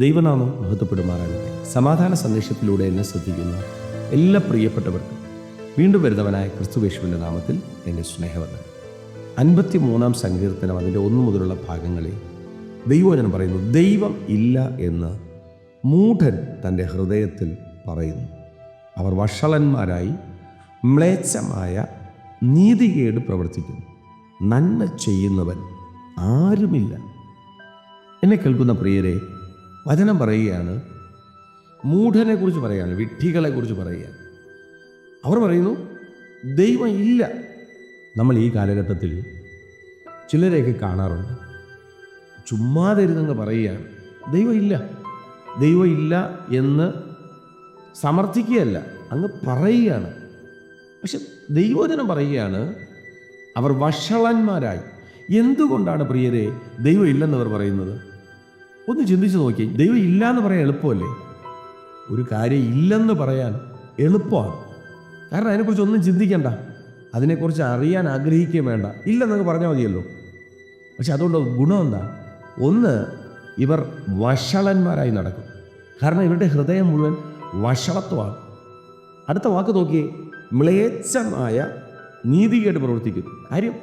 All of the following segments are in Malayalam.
ദൈവനാമം മഹത്വപ്പെടുമാറാകട്ടെ. സമാധാന സന്ദേശത്തിലൂടെ എന്നെ ശ്രദ്ധിക്കുന്ന എല്ലാ പ്രിയപ്പെട്ടവർക്കും വീണ്ടും വരുന്നവനായ ക്രിസ്തുയേശുവിൻ്റെ നാമത്തിൽ എൻ്റെ സ്നേഹവന്ദനം. 53 സങ്കീർത്തനം അതിൻ്റെ 1 മുതലുള്ള ഭാഗങ്ങളിൽ ദൈവവചനം പറയുന്നു, ദൈവം ഇല്ല എന്ന് മൂഢൻ തൻ്റെ ഹൃദയത്തിൽ പറയുന്നു. അവർ വഷളന്മാരായി മ്ലേച്ഛമായ നീതികേട് പ്രവർത്തിക്കുന്നു. നന്മ ചെയ്യുന്നവൻ ആരുമില്ല. എന്നെ കേൾക്കുന്ന പ്രിയരെ, വചനം പറയുകയാണ്, മൂഢനെ കുറിച്ച് പറയുകയാണ്, വിഡ്ഢികളെ കുറിച്ച് പറയുകയാണ്. അവർ പറയുന്നു ദൈവം ഇല്ല. നമ്മൾ ഈ കാലഘട്ടത്തിൽ ചിലരെയൊക്കെ കാണാറുണ്ട്, ചുമ്മാതിരുന്നങ്ങ് പറയുകയാണ് ദൈവം ഇല്ല. ദൈവം ഇല്ല എന്ന് സമർത്ഥിക്കുകയല്ല, അങ്ങ് പറയുകയാണ്. പക്ഷെ ദൈവവചനം പറയുകയാണ്, അവർ വഷളന്മാരായി. എന്തുകൊണ്ടാണ് പ്രിയരെ ദൈവം ഇല്ലെന്നവർ പറയുന്നത്? ഒന്ന് ചിന്തിച്ച് നോക്കി. ദൈവം ഇല്ല എന്ന് പറയാൻ എളുപ്പമല്ലേ? ഒരു കാര്യം ഇല്ലെന്ന് പറയാൻ എളുപ്പമാണ്, കാരണം അതിനെക്കുറിച്ച് ഒന്നും ചിന്തിക്കണ്ട, അതിനെക്കുറിച്ച് അറിയാൻ ആഗ്രഹിക്കുകയും വേണ്ട, ഇല്ലെന്നൊക്കെ പറഞ്ഞാൽ മതിയല്ലോ. പക്ഷെ അതുകൊണ്ട് ഗുണം എന്താ? ഒന്ന്, ഇവർ വഷളന്മാരായി നടക്കും, കാരണം ഇവരുടെ ഹൃദയം മുഴുവൻ വഷളത്വമാണ്. അടുത്ത വാക്ക് നോക്കിയേ, മ്ലേച്ഛമായ നീതികേട് പ്രവർത്തിക്കുന്നു. കാര്യം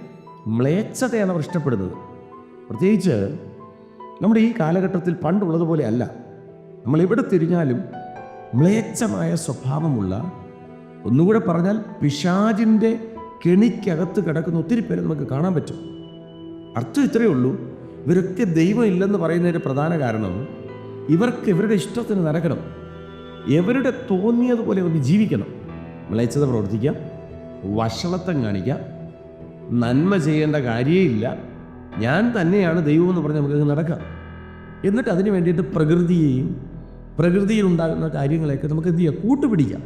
മ്ലേച്ഛതയാണ് അവർ ഇഷ്ടപ്പെടുന്നത്. പ്രത്യേകിച്ച് നമ്മുടെ ഈ കാലഘട്ടത്തിൽ പണ്ടുള്ളതുപോലെ അല്ല. നമ്മൾ എവിടെ തിരിഞ്ഞാലും മ്ലേച്ഛമായ സ്വഭാവമുള്ള, ഒന്നുകൂടെ പറഞ്ഞാൽ പിശാചിൻ്റെ കെണിക്കകത്ത് കിടക്കുന്ന ഒത്തിരി പേരെ നമുക്ക് കാണാൻ പറ്റും. അർത്ഥം ഇത്രയേ ഉള്ളൂ, ഇവരൊക്കെ ദൈവം ഇല്ലെന്ന് പറയുന്നതിൻ്റെ പ്രധാന കാരണം ഇവർക്ക് ഇവരുടെ ഇഷ്ടത്തിന് നടക്കണം, ഇവരുടെ തോന്നിയതുപോലെ അവർക്ക് ജീവിക്കണം. മ്ലേച്ഛത പ്രവർത്തിക്കാം, വഷളത്വം കാണിക്കാം, നന്മ ചെയ്യേണ്ട കാര്യമില്ല, ഞാൻ തന്നെയാണ് ദൈവം എന്ന് പറഞ്ഞ് നമുക്ക് നടക്കാം. എന്നിട്ട് അതിന് വേണ്ടിയിട്ട് പ്രകൃതിയിൽ ഉണ്ടാകുന്ന കാര്യങ്ങളെയൊക്കെ നമുക്ക് എന്ത് ചെയ്യാം? കൂട്ടുപിടിക്കാം.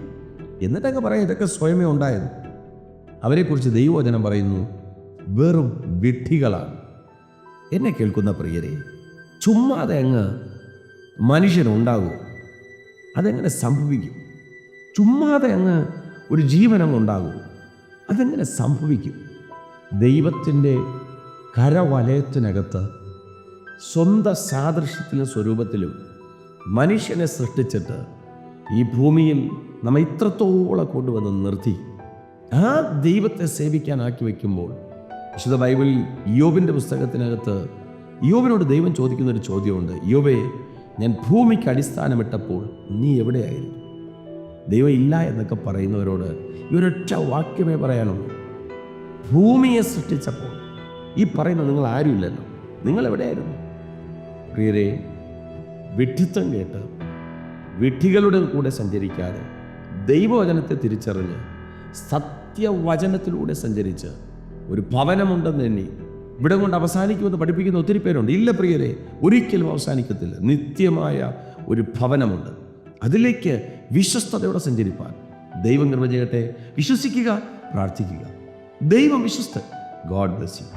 എന്നിട്ടൊക്കെ പറയാം ഇതൊക്കെ സ്വയമേ ഉണ്ടായത്. അവരെക്കുറിച്ച് ദൈവവചനം പറയുന്നു, വെറും വിഡ്ഢികളാണ്. എന്നെ കേൾക്കുന്ന പ്രിയരെ, ചുമ്മാതെ അങ്ങ് മനുഷ്യനുണ്ടാകുമോ? അതെങ്ങനെ സംഭവിക്കും? ചുമ്മാതെ അങ്ങ് ഒരു ജീവനങ്ങ് ഉണ്ടാകുമോ? അതെങ്ങനെ സംഭവിക്കും? ദൈവത്തിൻ്റെ കരവലയത്തിനകത്ത് സ്വന്തം സാദൃശ്യത്തിലും സ്വരൂപത്തിലും മനുഷ്യനെ സൃഷ്ടിച്ചിട്ട് ഈ ഭൂമിയിൽ നമ്മെ ഇത്രത്തോളം കൊണ്ടുവന്ന് നിർത്തി ആ ദൈവത്തെ സേവിക്കാനാക്കി വയ്ക്കുമ്പോൾ, വിശുദ്ധ ബൈബിളിൽ ഇയ്യോബിൻ്റെ പുസ്തകത്തിനകത്ത് ഇയ്യോബിനോട് ദൈവം ചോദിക്കുന്നൊരു ചോദ്യമുണ്ട്. ഇയ്യോബേ, ഞാൻ ഭൂമിക്ക് അടിസ്ഥാനമിട്ടപ്പോൾ നീ എവിടെയായിരുന്നു? ദൈവം ഇല്ല എന്നൊക്കെ പറയുന്നവരോട് ഈ ഒരൊറ്റ വാക്യമേ പറയാനുള്ളൂ. ഭൂമിയെ സൃഷ്ടിച്ചപ്പോൾ ഈ പറയുന്ന നിങ്ങൾ ആരുമില്ലല്ലോ, നിങ്ങൾ എവിടെയായിരുന്നു? പ്രിയരെ, വിഡ്ഢിത്തം കേട്ട് വിഡ്ഢികളുടെ കൂടെ സഞ്ചരിക്കാതെ ദൈവവചനത്തെ തിരിച്ചറിഞ്ഞ് സത്യവചനത്തിലൂടെ സഞ്ചരിച്ച് ഒരു ഭവനമുണ്ടെന്ന് എണ്ണി ഇവിടെ കൊണ്ട് അവസാനിക്കുമെന്ന് പഠിപ്പിക്കുന്ന ഒത്തിരി പേരുണ്ട്. ഇല്ല പ്രിയരെ, ഒരിക്കലും അവസാനിക്കത്തില്ല. നിത്യമായ ഒരു ഭവനമുണ്ട്, അതിലേക്ക് വിശ്വസ്തയോടെ സഞ്ചരിപ്പാൻ ദൈവം കൃപ ചെയ്യട്ടെ. വിശ്വസിക്കുക, പ്രാർത്ഥിക്കുക. ദൈവം വിശ്വസ്തൻ. God bless U.